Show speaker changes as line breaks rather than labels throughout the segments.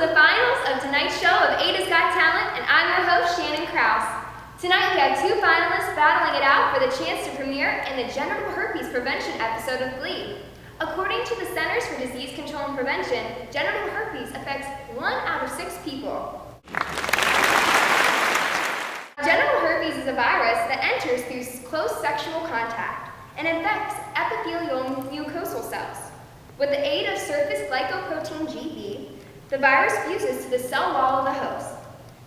the finals of tonight's show of Ada's Got Talent, and I'm your host, Shannon Krause. Tonight we have two finalists battling it out for the chance to premiere in the genital herpes prevention episode of Glee. According to the Centers for Disease Control and Prevention, genital herpes affects 1 out of 6 people. Genital herpes is a virus that enters through close sexual contact and infects epithelial mucosal cells. With the aid of surface glycoprotein GB, the virus fuses to the cell wall of the host.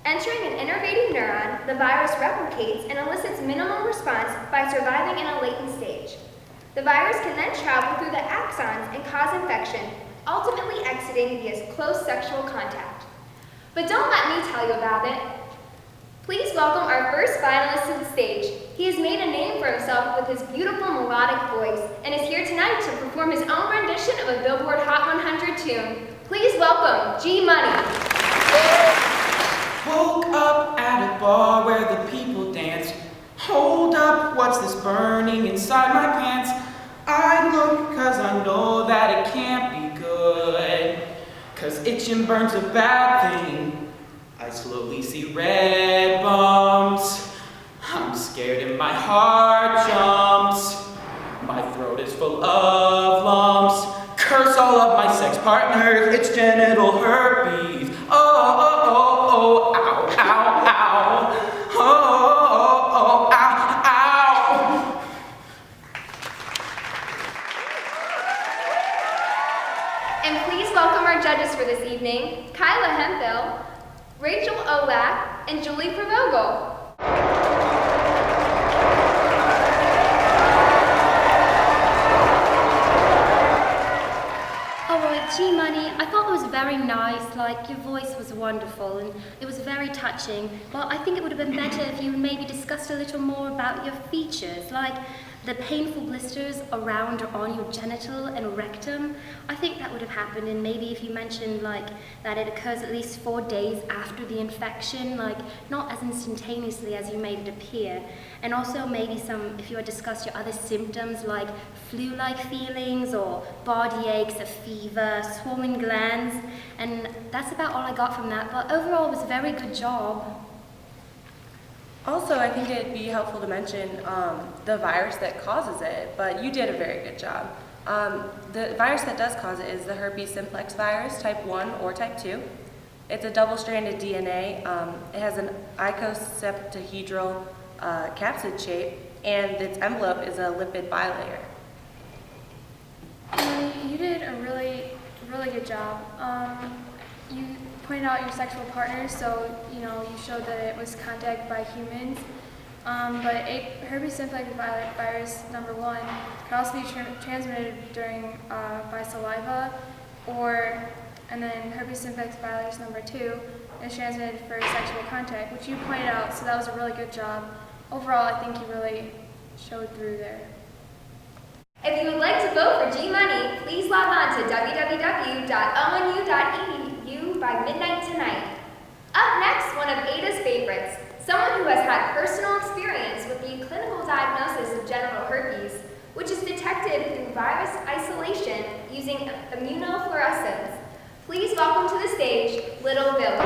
Entering an innervating neuron, the virus replicates and elicits minimal response by surviving in a latent stage. The virus can then travel through the axons and cause infection, ultimately exiting via close sexual contact. But don't let me tell you about it. Please welcome our first finalist to the stage. He has made a name for himself with his beautiful melodic voice and is here tonight to perform his own rendition of a Billboard Hot 100 tune. Please welcome G-Money.
Woke up at a bar where the people dance. Hold up, what's this burning inside my pants? I look cause I know that it can't be good, cause itching burns a bad thing. I slowly see red bumps. I'm scared and my heart jumps. My throat is full of lumps. Curse all of my sex partners, it's genital herpes. Oh, oh, oh, oh, ow, ow, ow. Oh, oh, oh, ow, ow.
And please welcome our judges for this evening, Kyla Hemphill, Rachel Olak, and Julie Provogel.
G-Money, I thought it was very nice, like your voice was wonderful and it was very touching, but I think it would have been better if you maybe discussed a little more about your features, like the painful blisters around or on your genital and rectum. I think that would have happened, and maybe if you mentioned like that it occurs at least 4 days after the infection, like not as instantaneously as you made it appear. And also maybe if you had discussed your other symptoms like flu-like feelings or body aches, a fever, swollen glands, and that's about all I got from that, but overall it was a very good job.
Also, I think it'd be helpful to mention the virus that causes it, but you did a very good job. The virus that does cause it is the herpes simplex virus, type 1 or type 2. It's a double-stranded DNA. It has an icosapentahedral capsid shape, and its envelope is a lipid bilayer.
You did a really good job. You pointed out your sexual partners, so you showed that it was contact by humans. But herpes simplex virus number 1 can also be transmitted by saliva, and then herpes simplex virus number 2 is transmitted for sexual contact, which you pointed out. So that was a really good job. Overall, I think you really showed through there.
If you would like to vote for G-Money, please log on to www.onu.edu by midnight tonight. Up next, one of Ada's favorites, someone who has had personal experience with the clinical diagnosis of genital herpes, which is detected through virus isolation using immunofluorescence. Please welcome to the stage, Little Billy.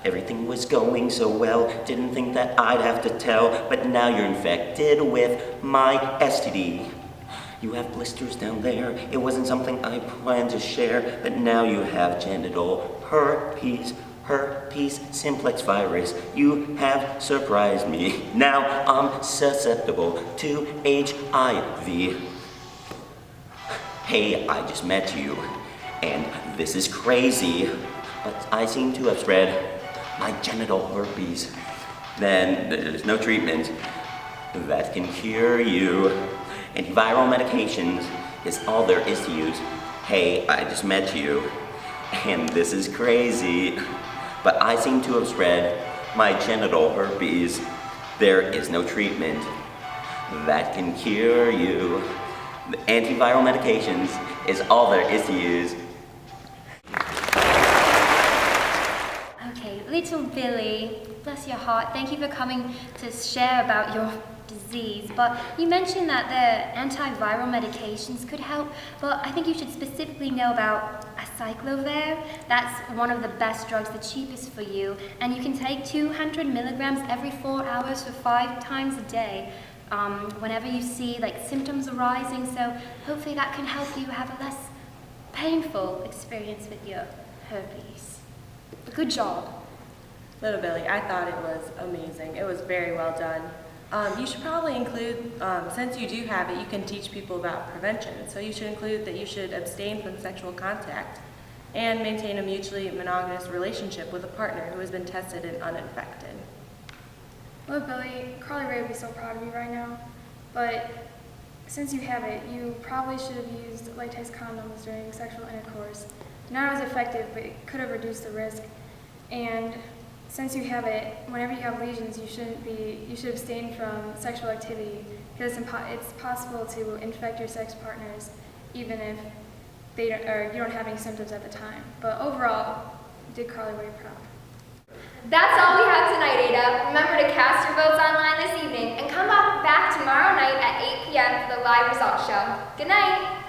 Everything was going so well, didn't think that I'd have to tell, but now you're infected with my STD. You have blisters down there, it wasn't something I planned to share, but now you have genital herpes simplex virus. You have surprised me. Now I'm susceptible to HIV. Hey, I just met you, and this is crazy, but I seem to have spread my genital herpes. Then there's no treatment that can cure you. Antiviral medications is all there is to use. Hey, I just met you, and this is crazy, but I seem to have spread my genital herpes. There is no treatment that can cure you. The antiviral medications is all there is to use.
Okay, little Billy, bless your heart, thank you for coming to share about your disease, but you mentioned that the antiviral medications could help, but I think you should specifically know about a Cyclovir. That's one of the best drugs, the cheapest for you, and you can take 200 milligrams every 4 hours for 5 times a day. Whenever you see symptoms arising, so hopefully that can help you have a less painful experience with your herpes. Good job.
Little Billy, I thought it was amazing. It was very well done. You should probably include, since you do have it, you can teach people about prevention. So you should include that you should abstain from sexual contact and maintain a mutually monogamous relationship with a partner who has been tested and uninfected.
Well, Billy, Carly Ray would be so proud of you right now. But since you have it, you probably should have used latex condoms during sexual intercourse. Not as effective, but it could have reduced the risk. And since you have it, whenever you have lesions, you should abstain from sexual activity because it's possible to infect your sex partners even if you don't have any symptoms at the time. But overall, you did Carly Ray proud.
That's all we have tonight, Ada. Remember to cast your votes online this evening and come back tomorrow night at 8 p.m. for the live results show. Good night.